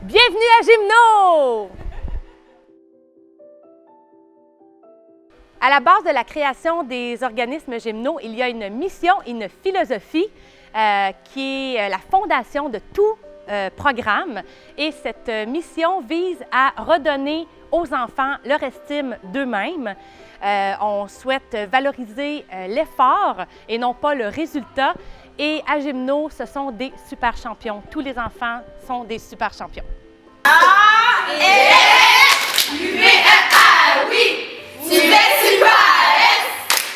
Bienvenue à Gymno! À la base de la création des organismes Gymno, il y a une mission, une philosophie qui est la fondation de tout programme. Et cette mission vise à redonner aux enfants leur estime d'eux-mêmes. On souhaite valoriser l'effort et non pas le résultat. Et à Gymno, ce sont des super champions. Tous les enfants sont des super champions. U-P-E-A, oui! Tu es super!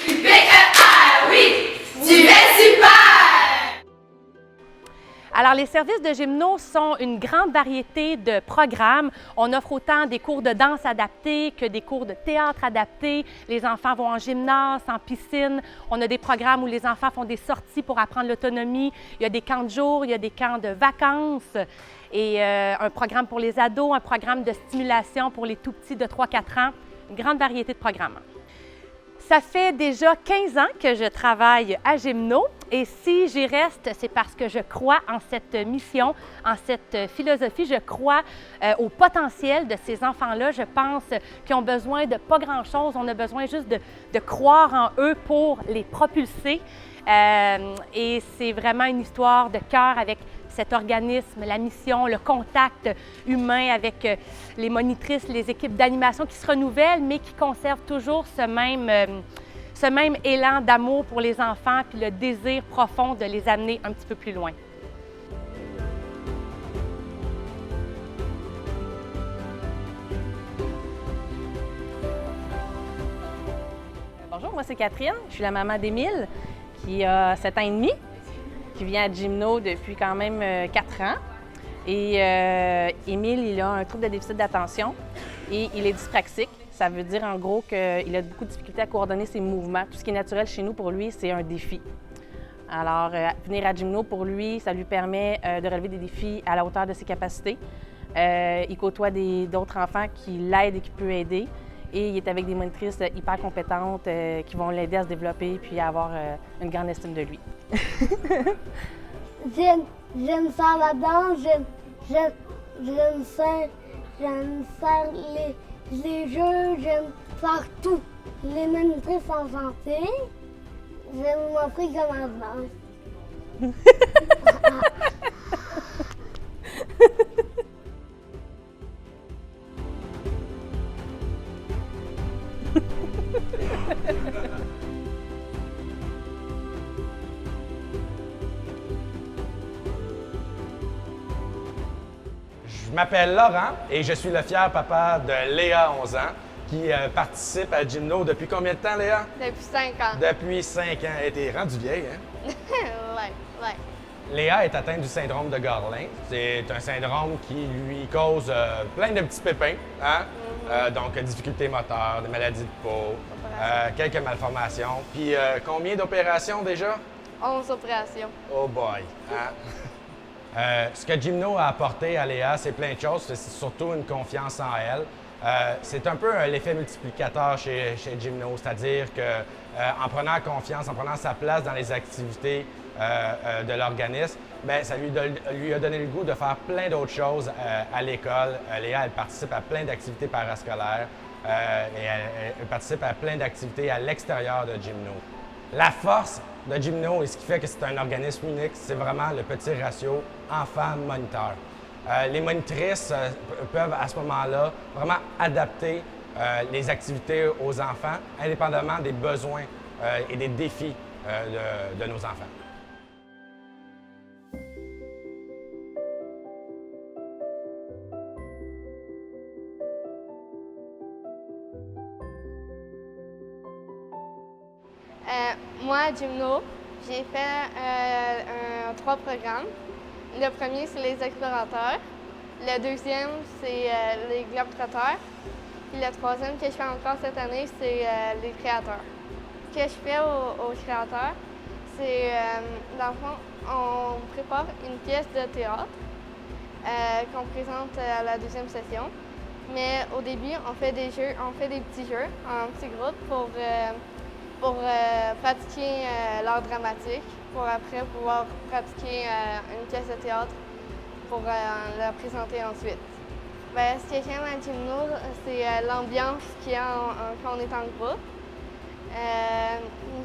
S-U-P-E-A, oui! Tu es super! Alors, les services de Gymno sont une grande variété de programmes. On offre autant des cours de danse adaptés que des cours de théâtre adaptés. Les enfants vont en gymnase, en piscine. On a des programmes où les enfants font des sorties pour apprendre l'autonomie. Il y a des camps de jour, il y a des camps de vacances. Et un programme pour les ados, un programme de stimulation pour les tout-petits de 3-4 ans. Une grande variété de programmes. Ça fait déjà 15 ans que je travaille à Gymno et si j'y reste, c'est parce que je crois en cette mission, en cette philosophie. Je crois au potentiel de ces enfants-là. Je pense qu'ils ont besoin de pas grand-chose. On a besoin juste de croire en eux pour les propulser. Et c'est vraiment une histoire de cœur avec cet organisme, la mission, le contact humain avec les monitrices, les équipes d'animation qui se renouvellent, mais qui conservent toujours ce même élan d'amour pour les enfants puis le désir profond de les amener un petit peu plus loin. Bonjour, moi c'est Catherine, je suis la maman d'Émile qui a 7 ans et demi, qui vient à Gymno depuis quand même 4 ans. Et Émile, il a un trouble de déficit d'attention et il est dyspraxique. Ça veut dire en gros qu'il a beaucoup de difficultés à coordonner ses mouvements. Tout ce qui est naturel chez nous, pour lui, c'est un défi. Alors, venir à Gymno, pour lui, ça lui permet de relever des défis à la hauteur de ses capacités. Il côtoie d'autres enfants qui l'aident et qui peuvent aider. Et il est avec des monitrices hyper compétentes qui vont l'aider à se développer puis à avoir une grande estime de lui. J'aime faire la danse, j'aime faire les jeux, j'aime faire tout. Les monitrices sont gentilles, j'aime montrer comment je danse. Je m'appelle Laurent et je suis le fier papa de Léa, 11 ans, qui participe à Gymno depuis combien de temps, Léa? Depuis 5 ans. Depuis 5 ans. Elle était rendue vieille, hein? Ouais. Léa est atteinte du syndrome de Garlin. C'est un syndrome qui lui cause plein de petits pépins, hein? Donc, difficultés moteurs, des maladies de peau, quelques malformations. Puis, combien d'opérations déjà? 11 opérations. Oh boy! Hein? Ce que Gymno a apporté à Léa, c'est plein de choses. C'est surtout une confiance en elle. C'est un peu l'effet multiplicateur chez Gymno, c'est-à-dire qu'en prenant confiance, en prenant sa place dans les activités de l'organisme, bien, ça lui a donné le goût de faire plein d'autres choses à l'école. Léa, elle participe à plein d'activités parascolaires et elle participe à plein d'activités à l'extérieur de Gymno. La force de Gymno et ce qui fait que c'est un organisme unique, c'est vraiment le petit ratio enfant-moniteur. Les monitrices peuvent à ce moment-là vraiment adapter les activités aux enfants, indépendamment des besoins et des défis de nos enfants. Moi, à Gymno, j'ai fait 3 programmes. Le premier, c'est les explorateurs. Le deuxième, c'est les globetrotters. Puis le troisième que je fais encore cette année, c'est les créateurs. Ce que je fais aux créateurs, c'est, dans le fond, on prépare une pièce de théâtre qu'on présente à la deuxième session. Mais au début, on fait des petits jeux en petits groupes pour pratiquer l'art dramatique, pour après pouvoir pratiquer une pièce de théâtre pour la présenter ensuite. Ben, ce que j'aime à Gymno, c'est l'ambiance qu'il y a quand on est en groupe.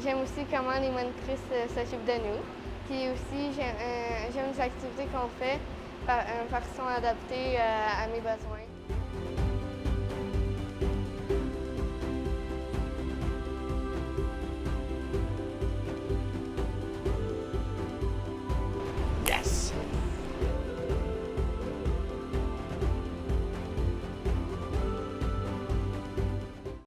J'aime aussi comment les monitrices s'occupent de nous. Puis aussi, j'aime les activités qu'on fait parce qu'elles sont adaptées à mes besoins.